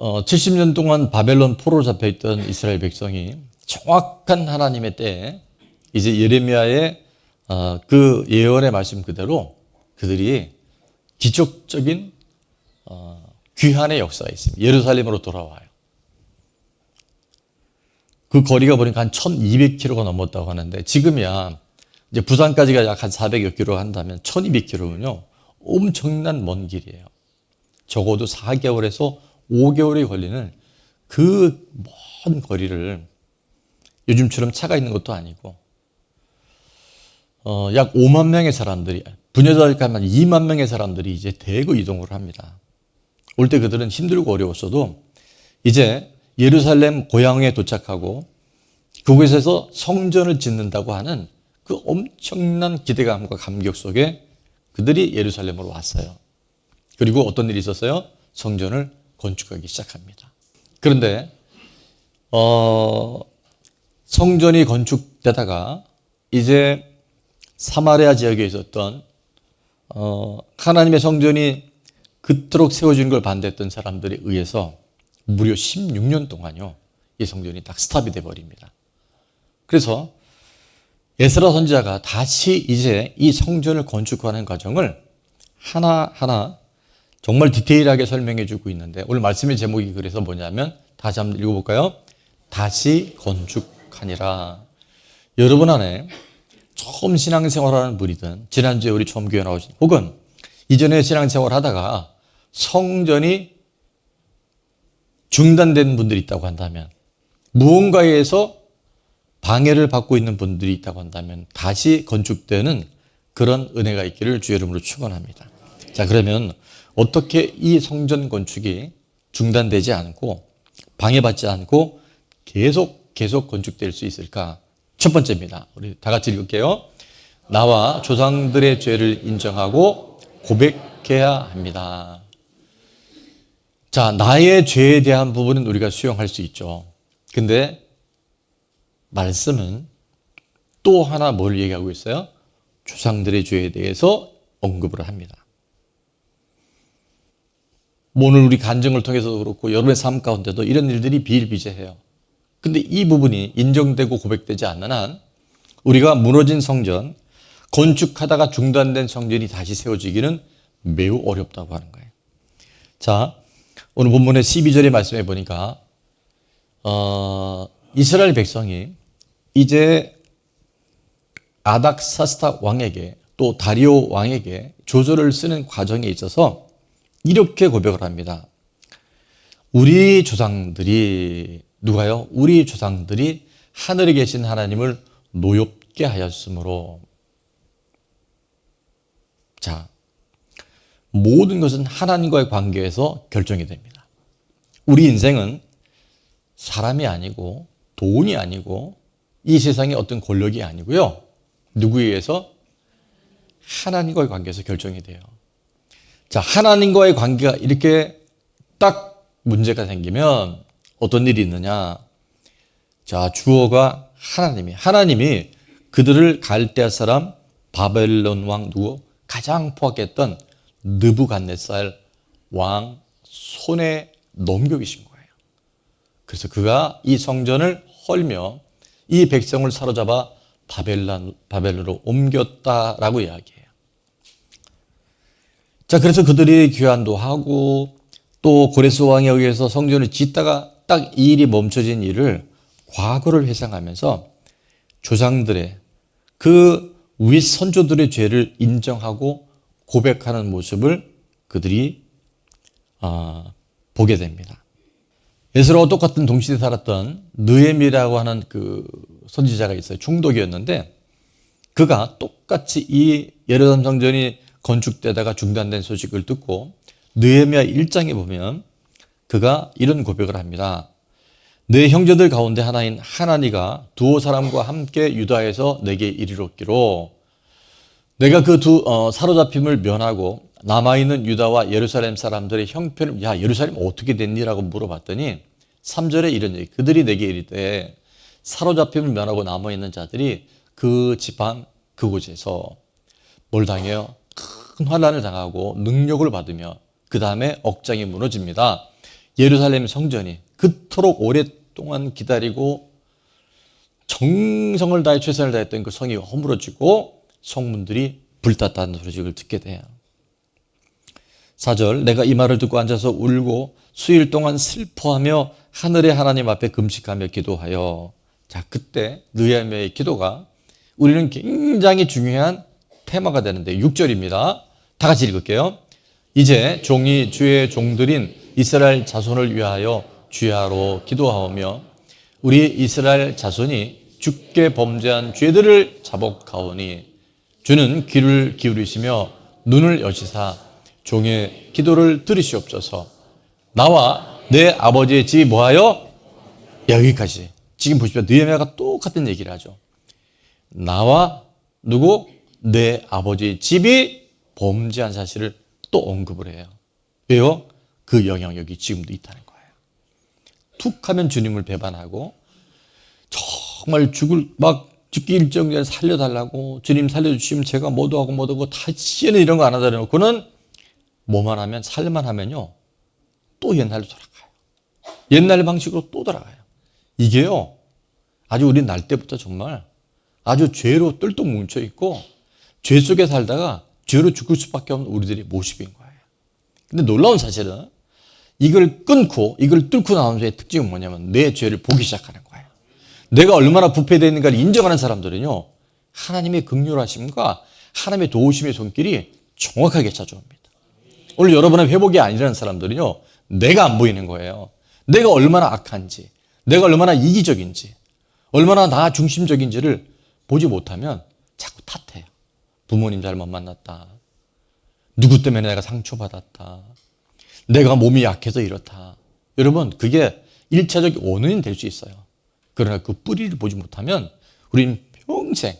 70년 동안 바벨론 포로로 잡혀있던 이스라엘 백성이 정확한 하나님의 때에 이제 예레미야의 그 예언의 말씀 그대로 그들이 기적적인 귀환의 역사가 있습니다. 예루살렘으로 돌아와요. 그 거리가 보니까 한 1200km가 넘었다고 하는데 지금이야 이제 부산까지가 약 한 400여 킬로 한다면 1200km는요 엄청난 먼 길이에요. 적어도 4개월에서 5개월이 걸리는 그 먼 거리를 요즘처럼 차가 있는 것도 아니고 약 5만 명의 사람들이 분여자니까 한 2만 명의 사람들이 이제 대거 이동을 합니다. 올 때 그들은 힘들고 어려웠어도 이제 예루살렘 고향에 도착하고 그곳에서 성전을 짓는다고 하는 그 엄청난 기대감과 감격 속에 그들이 예루살렘으로 왔어요. 그리고 어떤 일이 있었어요? 성전을 건축하기 시작합니다. 그런데 성전이 건축되다가 이제 사마리아 지역에 있었던 하나님의 성전이 그토록 세워지는 걸 반대했던 사람들에 의해서 무려 16년 동안요 이 성전이 딱 스탑이 돼버립니다. 그래서 에스라 선지자가 다시 이제 이 성전을 건축하는 과정을 하나하나 정말 디테일하게 설명해 주고 있는데 오늘 말씀의 제목이 그래서 뭐냐면 다시 한번 읽어볼까요? 다시 건축하니라. 여러분 안에 처음 신앙생활하는 분이든 지난주에 우리 처음 교회 나오신 혹은 이전에 신앙생활 하다가 성전이 중단된 분들이 있다고 한다면 무언가에서 방해를 받고 있는 분들이 있다고 한다면 다시 건축되는 그런 은혜가 있기를 주의 이름으로 축원합니다. 자, 그러면 어떻게 이 성전 건축이 중단되지 않고 방해받지 않고 계속 건축될 수 있을까? 첫 번째입니다. 우리 다 같이 읽을게요. 나와 조상들의 죄를 인정하고 고백해야 합니다. 자, 나의 죄에 대한 부분은 우리가 수용할 수 있죠. 근데 말씀은 또 하나 뭘 얘기하고 있어요? 조상들의 죄에 대해서 언급을 합니다. 오늘 우리 간증을 통해서도 그렇고 여러분의 삶 가운데도 이런 일들이 비일비재해요. 근데 이 부분이 인정되고 고백되지 않는 한 우리가 무너진 성전, 건축하다가 중단된 성전이 다시 세워지기는 매우 어렵다고 하는 거예요. 자, 오늘 본문의 12절의 말씀에 보니까 이스라엘 백성이 이제 아닥사스다 왕에게 또 다리오 왕에게 조서를 쓰는 과정에 있어서 이렇게 고백을 합니다. 우리 조상들이 누가요? 우리 조상들이 하늘에 계신 하나님을 노엽게 하였으므로. 자, 모든 것은 하나님과의 관계에서 결정이 됩니다. 우리 인생은 사람이 아니고 돈이 아니고 이 세상의 어떤 권력이 아니고요. 누구에 의해서? 하나님과의 관계에서 결정이 돼요. 자, 하나님과의 관계가 이렇게 딱 문제가 생기면 어떤 일이 있느냐? 자, 주어가 하나님이 그들을 갈대아 사람 바벨론 왕 누구? 가장 포악했던 느부갓네살 왕 손에 넘겨주신 거예요. 그래서 그가 이 성전을 헐며 이 백성을 사로잡아 바벨론으로 옮겼다라고 이야기해요. 자, 그래서 그들이 귀환도 하고 또 고레스 왕에 의해서 성전을 짓다가 딱 이 일이 멈춰진 일을 과거를 회상하면서 조상들의 그 윗 선조들의 죄를 인정하고 고백하는 모습을 그들이 보게 됩니다. 에스라와 똑같은 동시대에 살았던 느헤미라고 하는 그 선지자가 있어요. 총독이었는데 그가 똑같이 이 예루살렘 성전이 건축되다가 중단된 소식을 듣고 느헤미야 1장에 보면 그가 이런 고백을 합니다. 내 형제들 가운데 하나인 하나니가 두어 사람과 함께 유다에서 내게 이르렀기로 내가 그 사로잡힘을 면하고 남아있는 유다와 예루살렘 사람들의 형편을 야 예루살렘 어떻게 됐니라고 물어봤더니 3절에 이런 얘기 그들이 내게 이르되 사로잡힘을 면하고 남아있는 자들이 그 지방 그곳에서 뭘 당해요? 큰 환난을 당하고 능력을 받으며 그 다음에 억장이 무너집니다. 예루살렘 성전이 그토록 오랫동안 기다리고 정성을 다해 최선을 다했던 그 성이 허물어지고 성문들이 불탔다는 소식을 듣게 돼요. 4절, 내가 이 말을 듣고 앉아서 울고 수일 동안 슬퍼하며 하늘의 하나님 앞에 금식하며 기도하여. 자, 그때 느헤미야의 기도가 우리는 굉장히 중요한 테마가 되는데 6절입니다. 다 같이 읽을게요. 이제 종이 주의 종들인 이스라엘 자손을 위하여 주야로 기도하오며 우리 이스라엘 자손이 주께 범죄한 죄들을 자복하오니 주는 귀를 기울이시며 눈을 여시사 종의 기도를 들으시옵소서. 나와 내 아버지의 집이 뭐하여? 여기까지. 지금 보시면 느헤미야가 똑같은 얘기를 하죠. 나와 누구? 내 아버지의 집이 범죄한 사실을 또 언급을 해요. 왜요? 그 영향력이 지금도 있다는 거예요. 툭 하면 주님을 배반하고 정말 죽기 일정전에 살려달라고 주님 살려주시면 제가 뭐도 하고 다시는 이런 거 안 하다 놓고는 뭐만 하면 살만 하면요 또 옛날로 돌아가요. 옛날 방식으로 또 돌아가요. 이게요 아주 우리 날 때부터 정말 아주 죄로 똘똘 뭉쳐있고 죄 속에 살다가 죄로 죽을 수밖에 없는 우리들의 모습인 거예요. 근데 놀라운 사실은 이걸 끊고 이걸 뚫고 나온 죄의 특징은 뭐냐면 내 죄를 보기 시작하는 거예요. 내가 얼마나 부패되어 있는가를 인정하는 사람들은요 하나님의 긍휼하심과 하나님의 도우심의 손길이 정확하게 찾아옵니다. 오늘 여러분의 회복이 아니라는 사람들은요 내가 안 보이는 거예요. 내가 얼마나 악한지, 내가 얼마나 이기적인지, 얼마나 나 중심적인지를 보지 못하면 자꾸 탓해요. 부모님 잘못 만났다, 누구 때문에 내가 상처받았다, 내가 몸이 약해서 이렇다. 여러분 그게 1차적 원인이 될 수 있어요. 그러나 그 뿌리를 보지 못하면 우리는 평생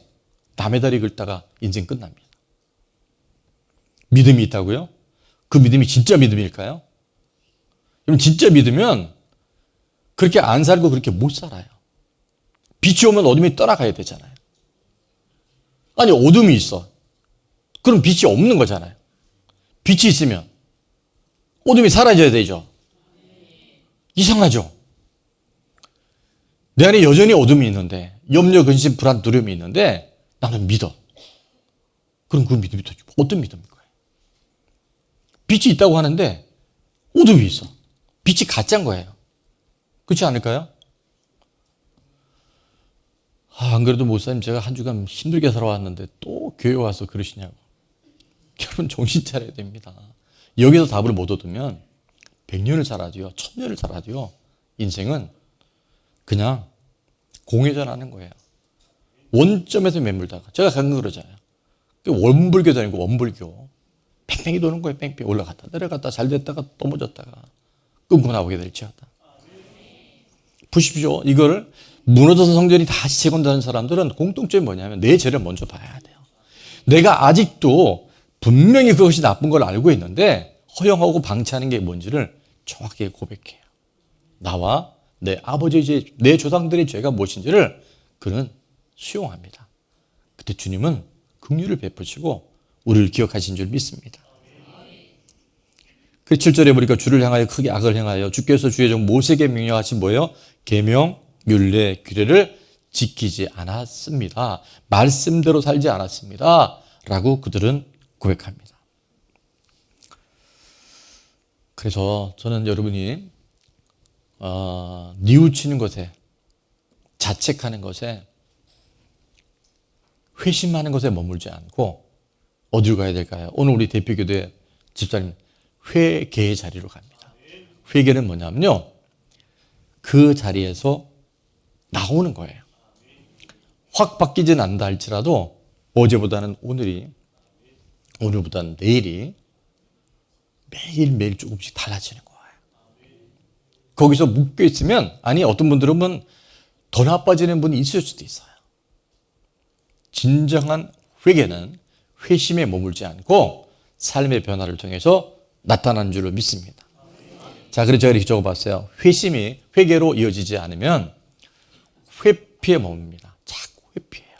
남의 다리 긁다가 인생 끝납니다. 믿음이 있다고요? 그 믿음이 진짜 믿음일까요? 그럼 진짜 믿으면 그렇게 안 살고 그렇게 못 살아요. 빛이 오면 어둠이 떠나가야 되잖아요. 아니 어둠이 있어. 그럼 빛이 없는 거잖아요. 빛이 있으면 어둠이 사라져야 되죠. 이상하죠? 내 안에 여전히 어둠이 있는데 염려, 근심, 불안, 두려움이 있는데 나는 믿어. 그럼 그 믿음이 도대체 어떤 믿음인 거예요? 빛이 있다고 하는데 어둠이 있어. 빛이 가짜인 거예요. 그렇지 않을까요? 안 그래도 목사님 제가 한 주간 힘들게 살아왔는데 또 교회 와서 그러시냐고. 여러분 정신 차려야 됩니다. 여기서 답을 못 얻으면 100년을 살아도요, 1000년을 살아도요, 인생은 그냥 공회전하는 거예요. 원점에서 매물다가. 제가 가끔 그러잖아요. 원불교도 아니고 원불교. 팽팽히 도는 거예요. 팽팽히 올라갔다 내려갔다 잘 됐다가 넘어졌다가 끊고 나오게 될지어다. 보십시오. 이걸 무너져서 성전이 다시 재건되는 사람들은 공통점이 뭐냐면 내 죄를 먼저 봐야 돼요. 내가 아직도 분명히 그것이 나쁜 걸 알고 있는데 허용하고 방치하는 게 뭔지를 정확하게 고백해요. 나와 내 아버지의 죄, 내 조상들의 죄가 무엇인지를 그는 수용합니다. 그때 주님은 긍휼을 베푸시고 우리를 기억하신 줄 믿습니다. 그 7절에 보니까 주를 향하여 크게 악을 행하여 주께서 주의 종 모세에게 명령하신 뭐예요? 계명, 율례, 규례를 지키지 않았습니다. 말씀대로 살지 않았습니다. 라고 그들은 고백합니다. 그래서 저는 여러분이 뉘우치는 것에, 자책하는 것에, 회심하는 것에 머물지 않고 어디로 가야 될까요? 오늘 우리 대표교대 집사님 회개의 자리로 갑니다. 회개는 뭐냐면요, 그 자리에서 나오는 거예요. 확 바뀌진 않는다 할지라도 어제보다는 오늘보다는 내일이 매일매일 조금씩 달라지는 거예요. 거기서 묶여 있으면, 아니 어떤 분들은 더 나빠지는 분이 있을 수도 있어요. 진정한 회개는 회심에 머물지 않고 삶의 변화를 통해서 나타나는 줄로 믿습니다. 자, 그래서 제가 이렇게 적어봤어요. 회심이 회개로 이어지지 않으면 회피에 머뭅니다. 자꾸 회피해요.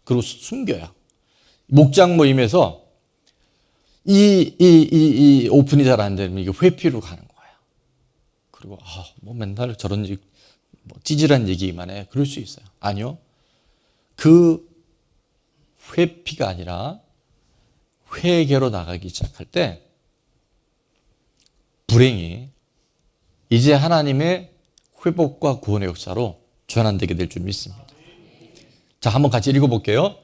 그리고 숨겨요. 목장 모임에서 이 오픈이 잘 안 되면 이게 회피로 가는 거예요. 그리고 뭐 맨날 저런 뭐 찌질한 얘기만 해. 그럴 수 있어요. 아니요. 그 회피가 아니라 회개로 나가기 시작할 때 불행이 이제 하나님의 회복과 구원의 역사로 전환되게 될 줄 믿습니다. 자, 한번 같이 읽어볼게요.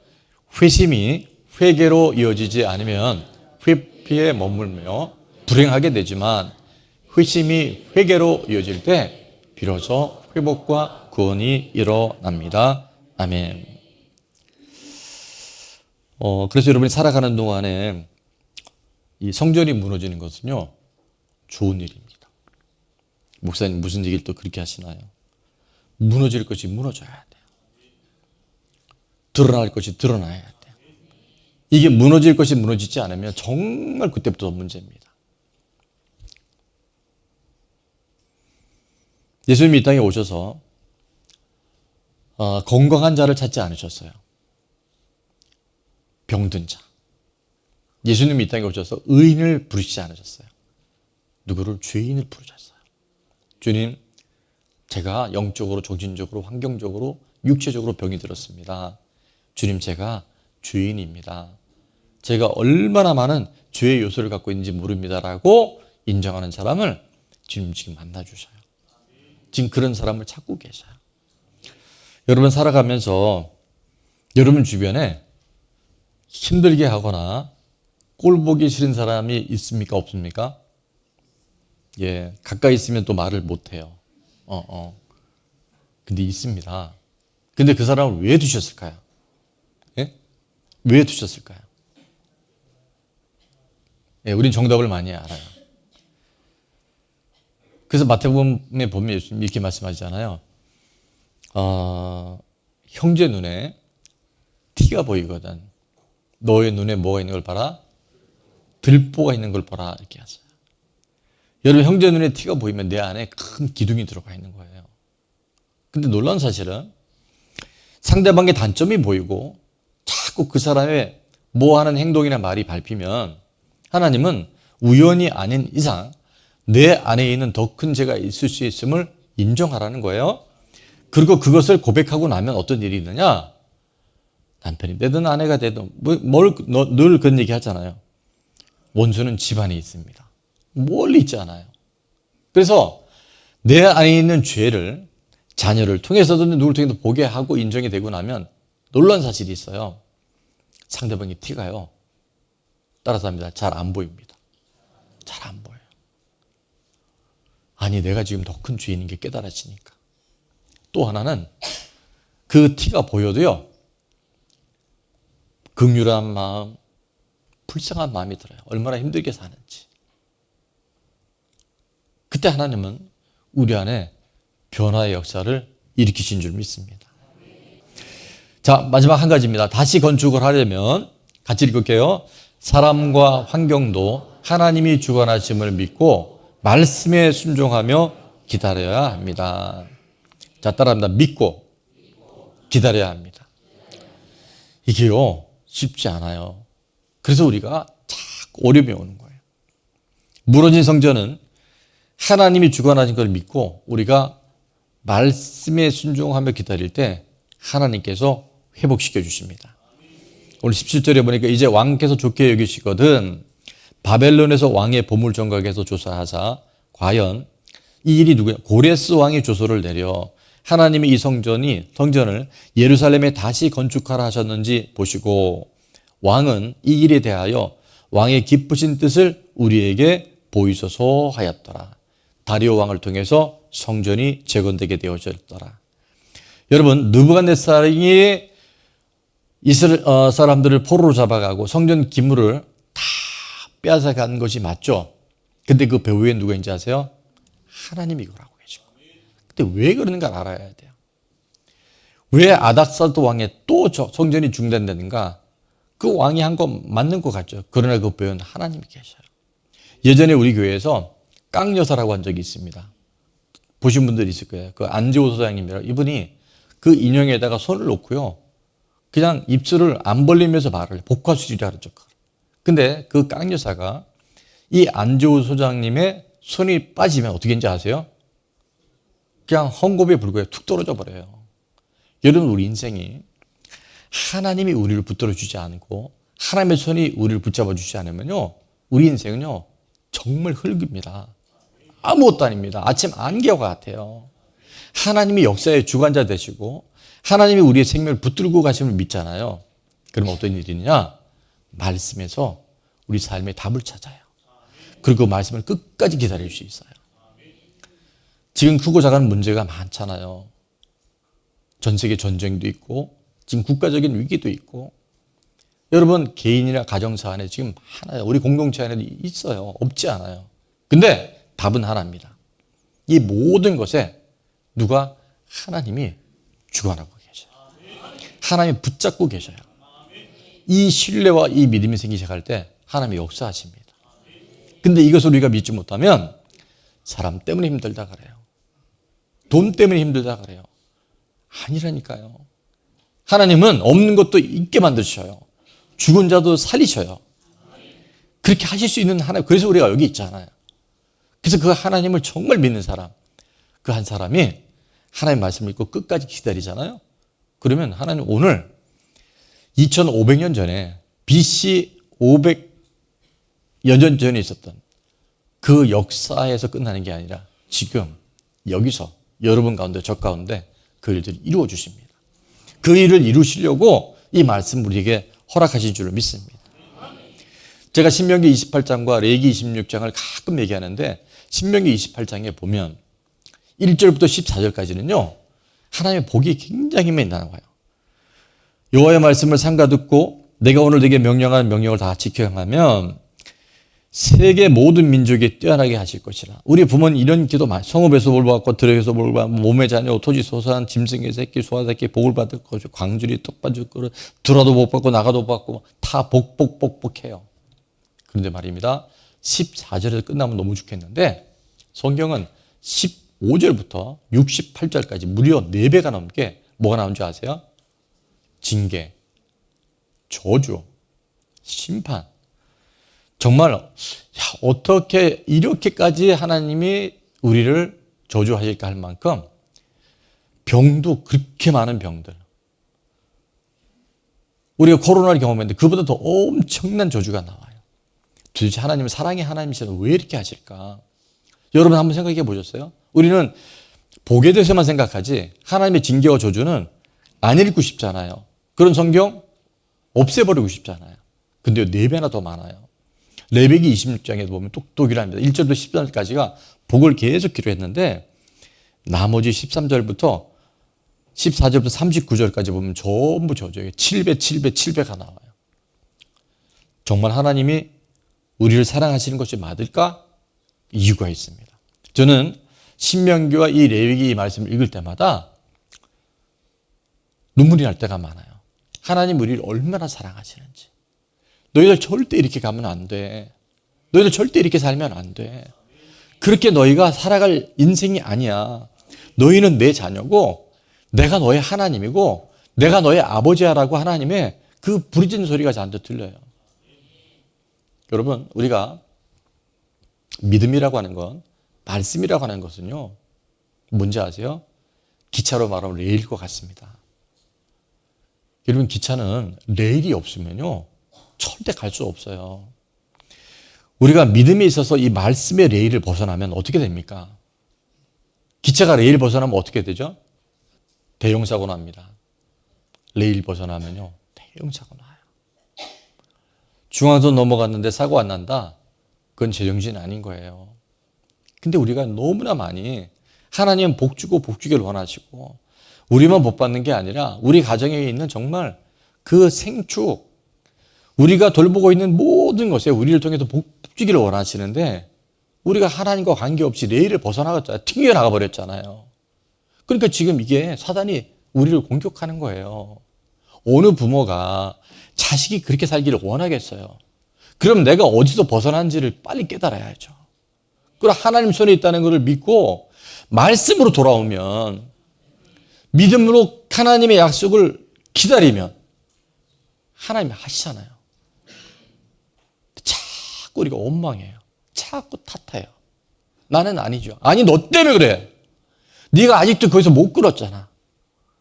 회심이 회개로 이어지지 않으면 회피에 머물며 불행하게 되지만 회심이 회개로 이어질 때 비로소 회복과 구원이 일어납니다. 아멘. 그래서 여러분이 살아가는 동안에 이 성전이 무너지는 것은요, 좋은 일입니다. 목사님 무슨 얘기를 또 그렇게 하시나요? 무너질 것이 무너져야 돼요. 드러날 것이 드러나야 돼요. 이게 무너질 것이 무너지지 않으면 정말 그때부터 문제입니다. 예수님이 이 땅에 오셔서 건강한 자를 찾지 않으셨어요. 병든 자. 예수님이 이 땅에 오셔서 의인을 부르시지 않으셨어요. 누구를? 죄인을 부르셨어요. 주님, 제가 영적으로, 정신적으로, 환경적으로, 육체적으로 병이 들었습니다. 주님, 제가 죄인입니다. 제가 얼마나 많은 죄의 요소를 갖고 있는지 모릅니다라고 인정하는 사람을 주님 지금 만나주셔요. 지금 그런 사람을 찾고 계셔요. 여러분 살아가면서 여러분 주변에 힘들게 하거나 꼴 보기 싫은 사람이 있습니까? 없습니까? 예, 가까이 있으면 또 말을 못해요. 근데 있습니다. 근데 그 사람을 왜 두셨을까요? 예? 왜 두셨을까요? 예, 우린 정답을 많이 알아요. 그래서 마태복음에 보면 예수님이 이렇게 말씀하시잖아요. 형제 눈에 티가 보이거든. 너의 눈에 뭐가 있는 걸 봐라? 들보가 있는 걸 봐라. 이렇게 하세요. 여러분, 형제 눈에 티가 보이면 내 안에 큰 기둥이 들어가 있는 거예요. 근데 놀라운 사실은 상대방의 단점이 보이고 자꾸 그 사람의 뭐 하는 행동이나 말이 밟히면 하나님은 우연이 아닌 이상 내 안에 있는 더 큰 죄가 있을 수 있음을 인정하라는 거예요. 그리고 그것을 고백하고 나면 어떤 일이 있느냐? 남편이 되든 아내가 되든 늘 그런 얘기 하잖아요. 원수는 집안에 있습니다. 멀리 있지 않아요. 그래서 내 안에 있는 죄를 자녀를 통해서든 누구를 통해서 보게 하고 인정이 되고 나면 놀라운 사실이 있어요. 상대방의 티가요, 따라서 합니다. 잘 안 보입니다. 잘 안 보여요. 아니, 내가 지금 더 큰 죄인인 게 깨달아지니까. 또 하나는 그 티가 보여도요, 긍휼한 마음, 불쌍한 마음이 들어요. 얼마나 힘들게 사는지. 그때 하나님은 우리 안에 변화의 역사를 일으키신 줄 믿습니다. 자, 마지막 한 가지입니다. 다시 건축을 하려면 같이 읽을게요. 사람과 환경도 하나님이 주관하심을 믿고 말씀에 순종하며 기다려야 합니다. 자, 따라합니다. 믿고 기다려야 합니다. 이게요, 쉽지 않아요. 그래서 우리가 자꾸 어려움이 오는 거예요. 무너진 성전은 하나님이 주관하신 걸 믿고 우리가 말씀에 순종하며 기다릴 때 하나님께서 회복시켜 주십니다. 오늘 17절에 보니까 이제 왕께서 좋게 여기시거든 바벨론에서 왕의 보물 정각에서 조사하사 과연 이 일이 누구냐? 고레스 왕이 조서를 내려 하나님이 이 성전을 예루살렘에 다시 건축하라 하셨는지 보시고 왕은 이 일에 대하여 왕의 기쁘신 뜻을 우리에게 보이소서 하였더라. 다리오 왕을 통해서 성전이 재건되게 되어졌더라. 여러분, 느부갓네살이 이스라엘 사람들을 포로로 잡아가고 성전 기물을 다 빼앗아간 것이 맞죠? 근데 그 배후에 누가 있는지 아세요? 하나님이 그걸 하고 계시고. 근데 왜 그러는가 알아야 돼요. 왜 아닥사르도 왕의 또 성전이 중단되는가? 그 왕이 한 거 맞는 것 같죠. 그러나 그 배후는 하나님이 계셔요. 예전에 우리 교회에서 깡여사라고 한 적이 있습니다. 보신 분들이 있을 거예요. 그 안재호 소장님이라 이분이 그 인형에다가 손을 놓고요, 그냥 입술을 안 벌리면서 말을 해요. 복화술이라 그러죠. 근데 그 깡여사가 이 안재호 소장님의 손이 빠지면 어떻게 하는지 아세요? 그냥 헝겊에 불고에 툭 떨어져 버려요. 여러분, 우리 인생이 하나님이 우리를 붙들어 주지 않고 하나님의 손이 우리를 붙잡아 주지 않으면요, 우리 인생은요 정말 흙입니다. 아무것도 아닙니다. 아침 안개와 같아요. 하나님이 역사의 주관자 되시고 하나님이 우리의 생명을 붙들고 가심을 믿잖아요. 그럼 어떤 일이 있느냐? 말씀에서 우리 삶의 답을 찾아요. 그리고 그 말씀을 끝까지 기다릴 수 있어요. 지금 크고 작은 문제가 많잖아요. 전 세계 전쟁도 있고 지금 국가적인 위기도 있고, 여러분 개인이나 가정사 안에 지금 하나요. 우리 공동체 안에 있어요. 없지 않아요. 근데 답은 하나입니다. 이 모든 것에 누가? 하나님이 주관하고 계셔요. 하나님이 붙잡고 계셔요. 이 신뢰와 이 믿음이 생기기 시작할 때 하나님이 역사하십니다. 근데 이것을 우리가 믿지 못하면 사람 때문에 힘들다 그래요. 돈 때문에 힘들다 그래요. 아니라니까요. 하나님은 없는 것도 있게 만드셔요. 죽은 자도 살리셔요. 그렇게 하실 수 있는 하나님, 그래서 우리가 여기 있잖아요. 그래서 그 하나님을 정말 믿는 사람, 그 한 사람이 하나님 말씀을 읽고 끝까지 기다리잖아요. 그러면 하나님 오늘 2500년 전에 BC 500여 년 전에 있었던 그 역사에서 끝나는 게 아니라 지금 여기서 여러분 가운데 저 가운데 그 일들을 이루어 주십니다. 그 일을 이루시려고 이 말씀 우리에게 허락하신 줄로 믿습니다. 제가 신명기 28장과 레위기 26장을 가끔 얘기하는데 신명기 28장에 보면 1절부터 14절까지는요 하나님의 복이 굉장히 많이 나와요. 여호와의 말씀을 삼가 듣고 내가 오늘 네게 명령한 명령을 다 지켜 행하면 세계 모든 민족이 뛰어나게 하실 것이라. 우리 부모는 이런 기도 많이, 성읍에서 복 받고 들에서 복 받고 몸의 자녀 토지 소산 짐승의 새끼 소화 새끼 복을 받을 것이고 광주리 떡 받을 거를 들어도 복 받고 나가도 복 받고 다 복해요. 그런데 말입니다. 14절에서 끝나면 너무 좋겠는데 성경은 15절부터 68절까지 무려 4배가 넘게 뭐가 나온 줄 아세요? 징계, 저주, 심판. 정말 어떻게 이렇게까지 하나님이 우리를 저주하실까 할 만큼 병도 그렇게 많은 병들. 우리가 코로나를 경험했는데 그보다 더 엄청난 저주가 나와요. 도대체 하나님은 사랑의 하나님이셔서 왜 이렇게 하실까? 여러분 한번 생각해 보셨어요? 우리는 복에 대해서만 생각하지 하나님의 징계와 저주는 안 읽고 싶잖아요. 그런 성경 없애버리고 싶잖아요. 근데 4배나 더 많아요. 레위기 26장에 보면 똑똑이랍니다. 1절부터 13절까지가 복을 계속 기록했는데 나머지 13절부터 14절부터 39절까지 보면 전부 저주예요. 7배가 나와요. 정말 하나님이 우리를 사랑하시는 것이 맞을까? 이유가 있습니다. 저는 신명기와 이 레위기 말씀을 읽을 때마다 눈물이 날 때가 많아요. 하나님 우리를 얼마나 사랑하시는지. 너희들 절대 이렇게 가면 안 돼. 너희들 절대 이렇게 살면 안 돼. 그렇게 너희가 살아갈 인생이 아니야. 너희는 내 자녀고 내가 너의 하나님이고 내가 너의 아버지야라고 하나님의 그 부르짖는 소리가 잔뜩 들려요. 여러분 우리가 믿음이라고 하는 건 말씀이라고 하는 것은요 뭔지 아세요? 기차로 말하면 레일과 같습니다. 여러분 기차는 레일이 없으면요 절대 갈 수 없어요. 우리가 믿음에 있어서 이 말씀의 레일을 벗어나면 어떻게 됩니까? 기차가 레일 벗어나면 어떻게 되죠? 대형 사고 납니다. 레일 벗어나면요 대형 사고 나요. 중앙선 넘어갔는데 사고 안 난다? 그건 제정신 아닌 거예요. 근데 우리가 너무나 많이 하나님은 복 주고 복 주기를 원하시고 우리만 복 받는 게 아니라 우리 가정에 있는 정말 그 생축 우리가 돌보고 있는 모든 것에 우리를 통해서 복 주기를 원하시는데 우리가 하나님과 관계없이 레일을 벗어나갔잖아요. 튕겨나가 버렸잖아요. 그러니까 지금 이게 사단이 우리를 공격하는 거예요. 어느 부모가 자식이 그렇게 살기를 원하겠어요. 그럼 내가 어디서 벗어난지를 빨리 깨달아야죠. 그리고 하나님 손에 있다는 것을 믿고 말씀으로 돌아오면 믿음으로 하나님의 약속을 기다리면 하나님이 하시잖아요. 자꾸 우리가 원망해요. 자꾸 탓해요. 나는 아니죠. 아니 너 때문에 그래. 네가 아직도 거기서 못 끌었잖아.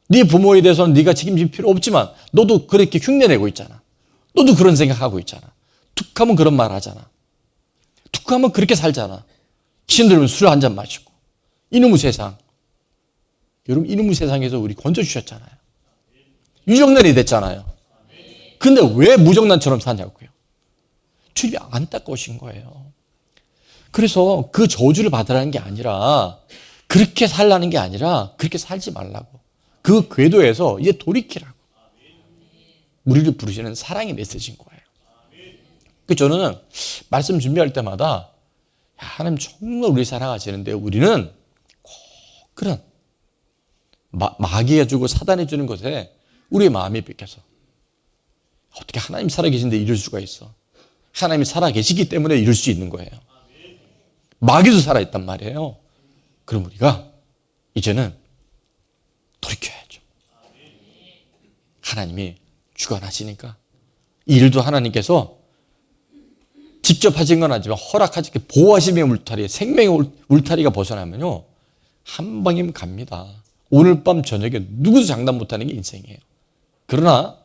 네 부모에 대해서는 네가 책임질 필요 없지만 너도 그렇게 흉내내고 있잖아. 너도 그런 생각하고 있잖아. 툭 하면 그런 말 하잖아. 툭 하면 그렇게 살잖아. 귀신 들으면 술 한 잔 마시고. 이놈의 세상. 여러분, 이놈의 세상에서 우리 건져주셨잖아요. 유정란이 됐잖아요. 근데 왜 무정란처럼 사냐고요. 주님이 안타까우신 거예요. 그래서 그 저주를 받으라는 게 아니라, 그렇게 살라는 게 아니라 그렇게 살지 말라고. 그 궤도에서 이제 돌이키라고. 우리를 부르시는 사랑의 메시지인 거예요. 그 저는 말씀 준비할 때마다 하나님 정말 우리 사랑하시는데 우리는 꼭 그런 마귀가 주고 사단이 주는 것에 우리의 마음이 뺏겨서 어떻게 하나님 살아계신데 이럴 수가 있어. 하나님이 살아계시기 때문에 이럴 수 있는 거예요. 마귀도 살아있단 말이에요. 그럼 우리가 이제는 돌이켜야죠. 하나님이 주관하시니까 이 일도 하나님께서 직접 하신 건 아니지만 허락하시게 보호하심의 울타리, 생명의 울타리가 벗어나면요 한 방이면 갑니다. 오늘 밤 저녁에 누구도 장담 못하는 게 인생이에요. 그러나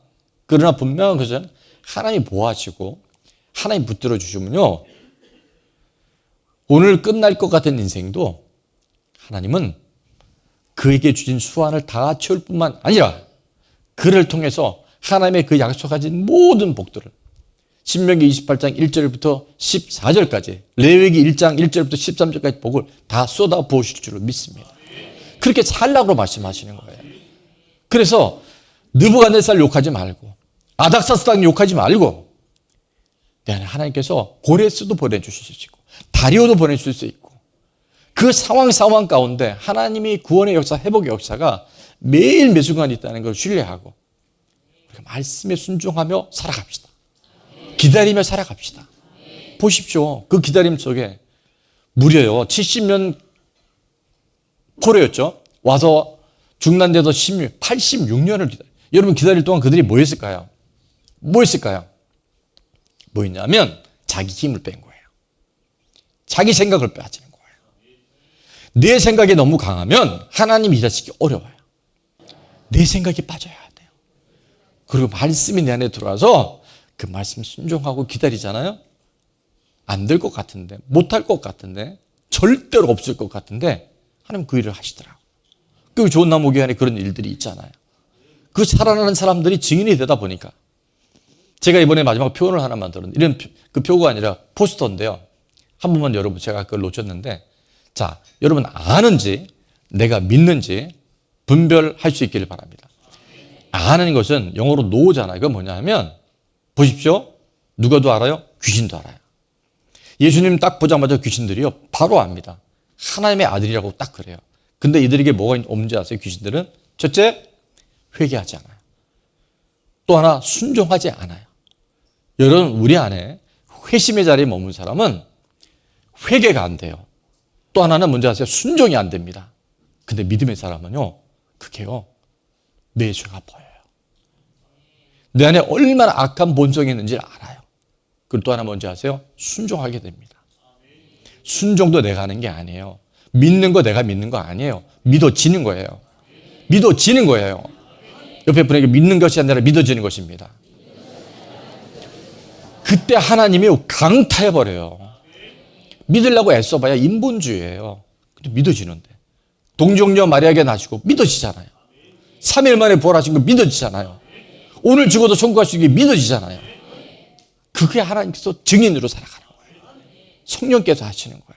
분명한 것은 하나님이 보호하시고 하나님 붙들어 주시면요 오늘 끝날 것 같은 인생도 하나님은 그에게 주신 수완을 다 채울 뿐만 아니라 그를 통해서 하나님의 그 약속하신 모든 복들을 신명기 28장 1절부터 14절까지 레위기 1장 1절부터 13절까지 복을 다 쏟아 부으실 줄로 믿습니다. 그렇게 살라고 말씀하시는 거예요. 그래서 느부갓네살 욕하지 말고 아닥사스당 욕하지 말고 내 안에 하나님께서 고레스도 보내주실 수 있고 다리오도 보내줄 수 있고 그 상황 가운데 하나님이 구원의 역사, 회복의 역사가 매일 매순간 있다는 걸 신뢰하고 말씀에 순종하며 살아갑시다. 기다리며 살아갑시다. 보십시오. 그 기다림 속에 무려요 70년 포로였죠. 와서 중난데도 86년을 기다려. 여러분 기다릴 동안 그들이 뭐 했을까요? 뭐 했냐면 자기 힘을 뺀 거예요. 자기 생각을 빼앗는 거예요. 내 생각이 너무 강하면 하나님 일하시기 어려워요. 내 생각이 빠져야 돼요. 그리고 말씀이 내 안에 들어와서 그 말씀 순종하고 기다리잖아요. 안 될 것 같은데, 못할 것 같은데, 절대로 없을 것 같은데 하나님 그 일을 하시더라고요. 그 좋은 나무교회 안에 그런 일들이 있잖아요. 그 살아나는 사람들이 증인이 되다 보니까 제가 이번에 마지막 표현을 하나 만들었는데 이런 그 표가 아니라 포스터인데요. 한 번만 여러분 제가 그걸 놓쳤는데 자 여러분 아는지 내가 믿는지 분별할 수 있기를 바랍니다. 아는 것은 영어로 know잖아요. 그건 뭐냐면 보십시오. 누가도 알아요? 귀신도 알아요. 예수님 딱 보자마자 귀신들이요 바로 압니다. 하나님의 아들이라고 딱 그래요. 근데 이들에게 뭐가 없는지 아세요? 귀신들은 첫째 회개하지 않아요. 또 하나 순종하지 않아요. 여러분 우리 안에 회심의 자리에 머문 사람은 회개가 안 돼요. 또 하나는 뭔지 아세요? 순종이 안 됩니다. 근데 믿음의 사람은요 그게요 내 죄가 보여요. 내 안에 얼마나 악한 본성이 있는지를 알아요. 그리고 또 하나 뭔지 아세요? 순종하게 됩니다. 순종도 내가 하는 게 아니에요. 믿는 거 내가 믿는 거 아니에요. 믿어지는 거예요. 믿어지는 거예요. 옆에 분에게 믿는 것이 아니라 믿어지는 것입니다. 그때 하나님이 강타해버려요. 믿으려고 애써봐야 인본주의예요. 근데 믿어지는데. 동정녀 마리아에게 나시고 믿어지잖아요. 3일 만에 부활하신 거 믿어지잖아요. 오늘 죽어도 천국 갈 수 있게 믿어지잖아요. 그게 하나님께서 증인으로 살아가는 거예요. 성령께서 하시는 거예요.